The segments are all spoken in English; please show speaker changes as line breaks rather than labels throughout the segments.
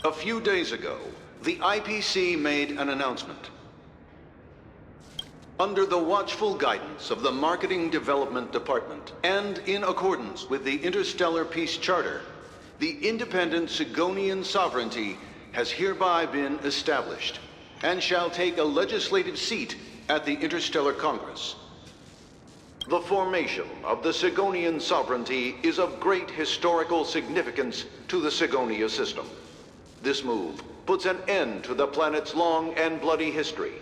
A few days ago, the IPC made an announcement. Under the watchful guidance of the Marketing Development Department, and in accordance with the Interstellar Peace Charter, the independent Segonian sovereignty has hereby been established, and shall take a legislative seat at the Interstellar Congress. The formation of the Segonian sovereignty is of great historical significance to the Segonia system. This move puts an end to the planet's long and bloody history,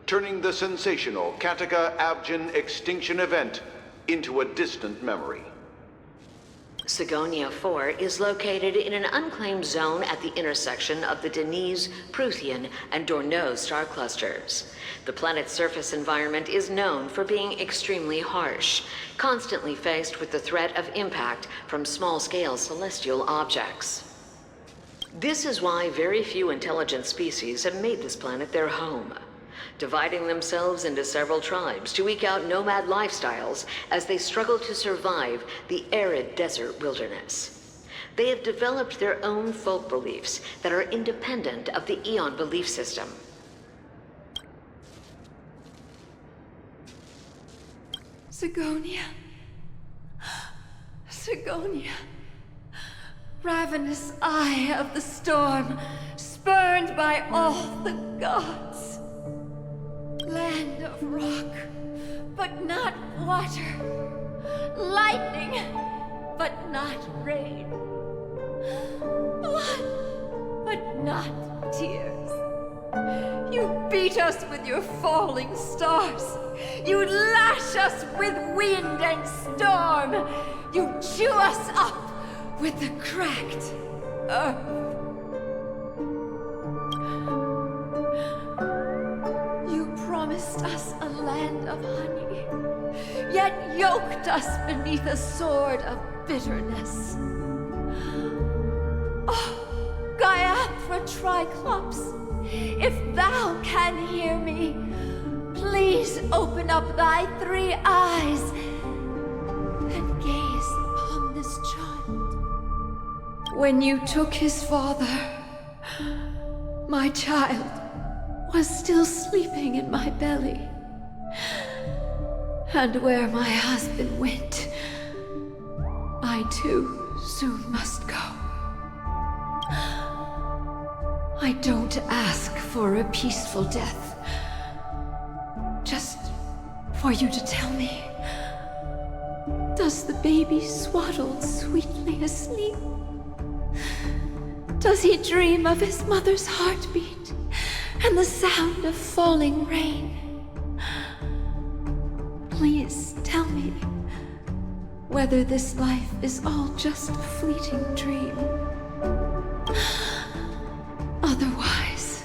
turning the sensational Kataka-Abjin extinction event into a distant memory.
Seonia IV is located in an unclaimed zone at the intersection of the Denise, Prothean, and Dorneau star clusters. The planet's surface environment is known for being extremely harsh, constantly faced with the threat of impact from small-scale celestial objects. This is why very few intelligent species have made this planet their home, dividing themselves into several tribes to eke out nomad lifestyles as they struggle to survive the arid desert wilderness. They have developed their own folk beliefs that are independent of the Eon belief system.
Segonia. Segonia. Ravenous eye of the storm, spurned by all the gods. Land of rock, but not water. Lightning, but not rain. Blood, but not tears. You beat us with your falling stars. You lash us with wind and storm. You chew us up with the cracked earth. You promised us a land of honey, yet yoked us beneath a sword of bitterness. Oh, Gaiathra Triclops, if thou can hear me, please open up thy 3 eyes and gaze upon this child. When you took his father, my child was still sleeping in my belly. And where my husband went, I too soon must go. I don't ask for a peaceful death, just for you to tell me, does the baby swaddle sweetly asleep? Does he dream of his mother's heartbeat and the sound of falling rain? Please tell me whether this life is all just a fleeting dream. Otherwise,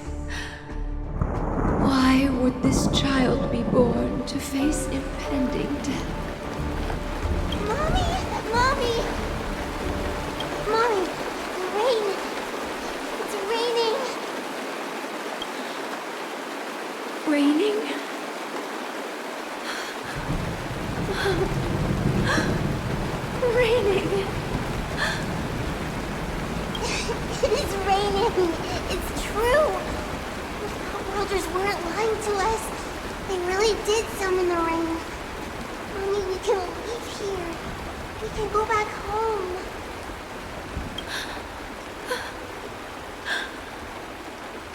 why would this child be born to face impending death?
Mommy! Mommy! Mommy! The rain! It's raining!
Raining? Raining!
It is raining! It's true! The worlders weren't lying to us. They really did summon the rain. Mommy, we can leave here. We can go back home.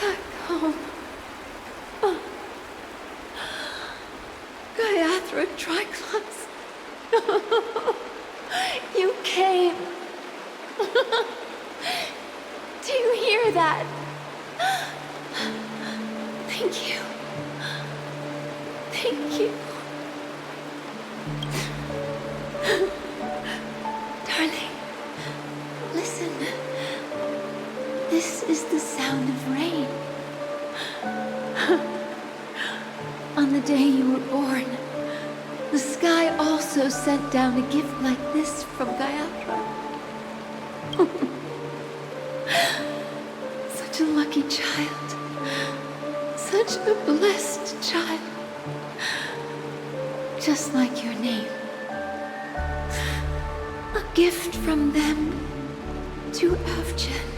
Back home. Gaiathra Triclops. You came. Do you hear that? Thank you. Thank you. Darling, listen. This is the sound of rain. On the day you were born, the sky also sent down a gift like this from Gaiathra. Such a lucky child. Such a blessed child. Just like your name. A gift from them to Avgen.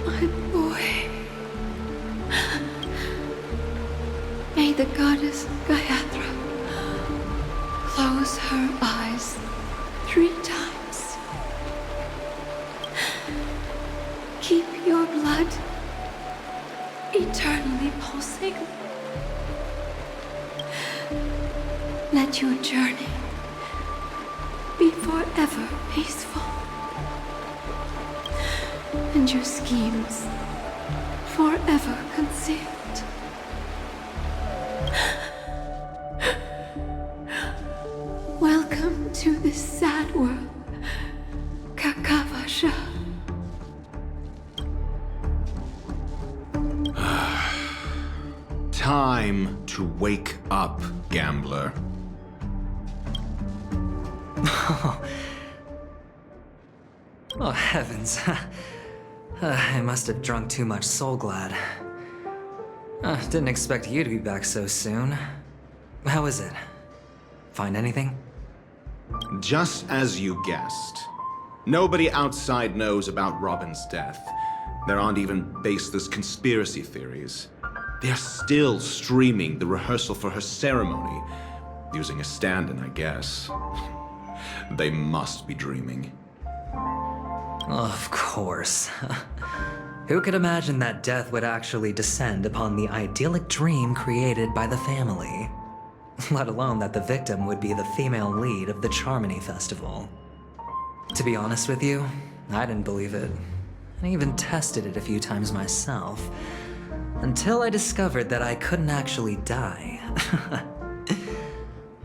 My boy. May the goddess Gayatri close her eyes 3 times. Keep your blood eternally pulsing. Let your journey be forever peaceful. And your schemes forever concealed. Welcome to this sad world, Kakavasha.
Time to wake up, gambler.
Oh, heavens. I must have drunk too much Soul Glad. Didn't expect you to be back so soon. How is it? Find anything?
Just as you guessed. Nobody outside knows about Robin's death. There aren't even baseless conspiracy theories. They're still streaming the rehearsal for her ceremony, using a stand-in, I guess. They must be dreaming.
Of course. Who could imagine that death would actually descend upon the idyllic dream created by the family? Let alone that the victim would be the female lead of the Charmony Festival. To be honest with you, I didn't believe it. I even tested it a few times myself, until I discovered that I couldn't actually die.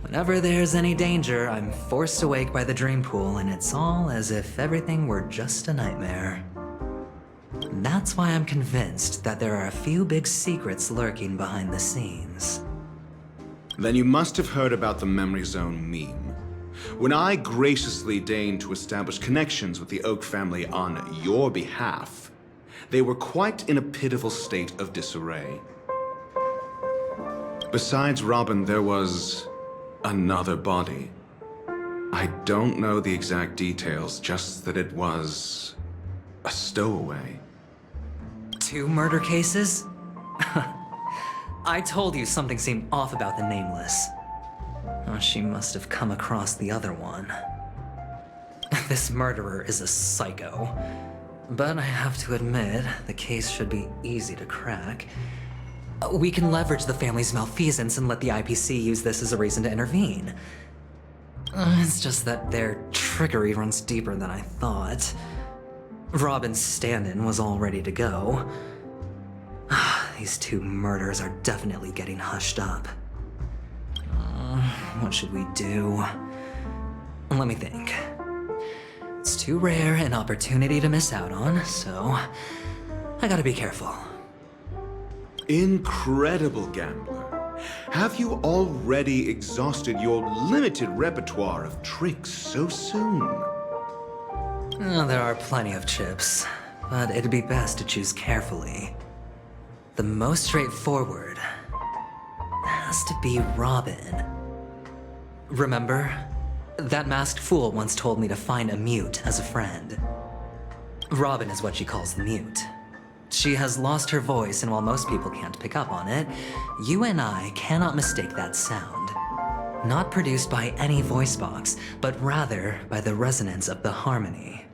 Whenever there's any danger, I'm forced awake by the dream pool, and it's all as if everything were just a nightmare. That's why I'm convinced that there are a few big secrets lurking behind the scenes.
Then you must have heard about the Memory Zone meme. When I graciously deigned to establish connections with the Oak family on your behalf, they were quite in a pitiful state of disarray. Besides Robin, there was another body. I don't know the exact details, just that it was a stowaway.
2 murder cases? I told you something seemed off about the Nameless. Oh, she must have come across the other one. This murderer is a psycho. But I have to admit, the case should be easy to crack. We can leverage the family's malfeasance and let the IPC use this as a reason to intervene. It's just that their trickery runs deeper than I thought. Robin's stand-in was all ready to go. These 2 murders are definitely getting hushed up. What should we do? Let me think. It's too rare an opportunity to miss out on, so I gotta be careful.
Incredible, gambler. Have you already exhausted your limited repertoire of tricks so soon?
There are plenty of chips, but it'd be best to choose carefully. The most straightforward has to be Robin. Remember? That masked fool once told me to find a mute as a friend. Robin is what she calls the mute. She has lost her voice, and while most people can't pick up on it, you and I cannot mistake that sound. Not produced by any voice box, but rather by the resonance of the harmony.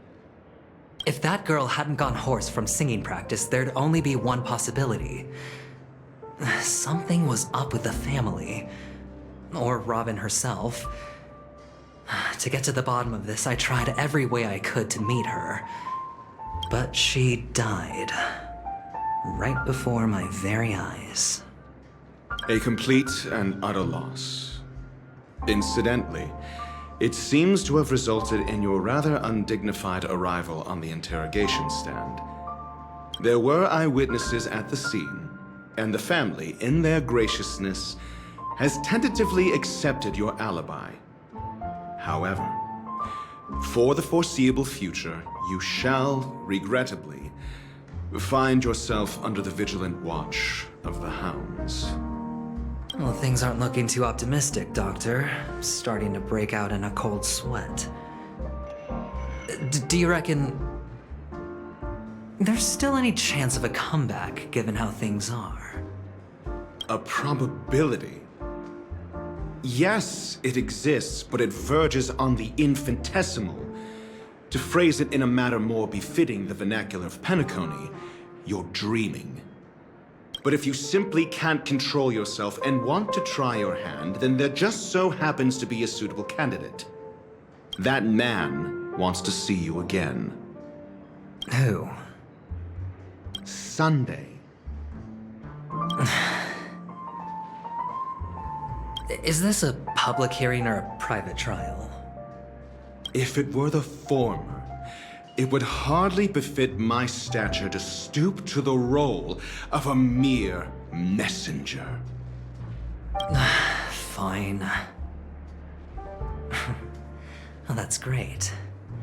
If that girl hadn't gone hoarse from singing practice, there'd only be one possibility. Something was up with the family. Or Robin herself. To get to the bottom of this, I tried every way I could to meet her. But she died. Right before my very eyes.
A complete and utter loss. Incidentally, it seems to have resulted in your rather undignified arrival on the interrogation stand. There were eyewitnesses at the scene, and the family, in their graciousness, has tentatively accepted your alibi. However, for the foreseeable future, you shall, regrettably, find yourself under the vigilant watch of the hounds.
Well, things aren't looking too optimistic, Doctor. I'm starting to break out in a cold sweat. Do you reckon there's still any chance of a comeback, given how things are.
A probability? Yes, it exists, but it verges on the infinitesimal. To phrase it in a manner more befitting the vernacular of Penacony, you're dreaming. But if you simply can't control yourself and want to try your hand, then there just so happens to be a suitable candidate. That man wants to see you again.
Who?
Sunday.
Is this a public hearing or a private trial?
If it were the former, it would hardly befit my stature to stoop to the role of a mere messenger.
Fine. Oh, that's great.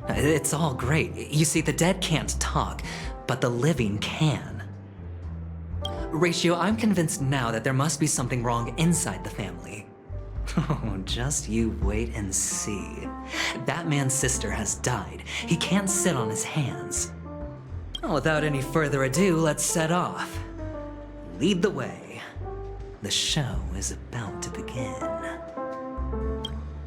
It's all great. You see, the dead can't talk, but the living can. Ratio, I'm convinced now that there must be something wrong inside the family. Oh, just you wait and see. That man's sister has died. He can't sit on his hands. Well, without any further ado, let's set off. Lead the way. The show is about to begin.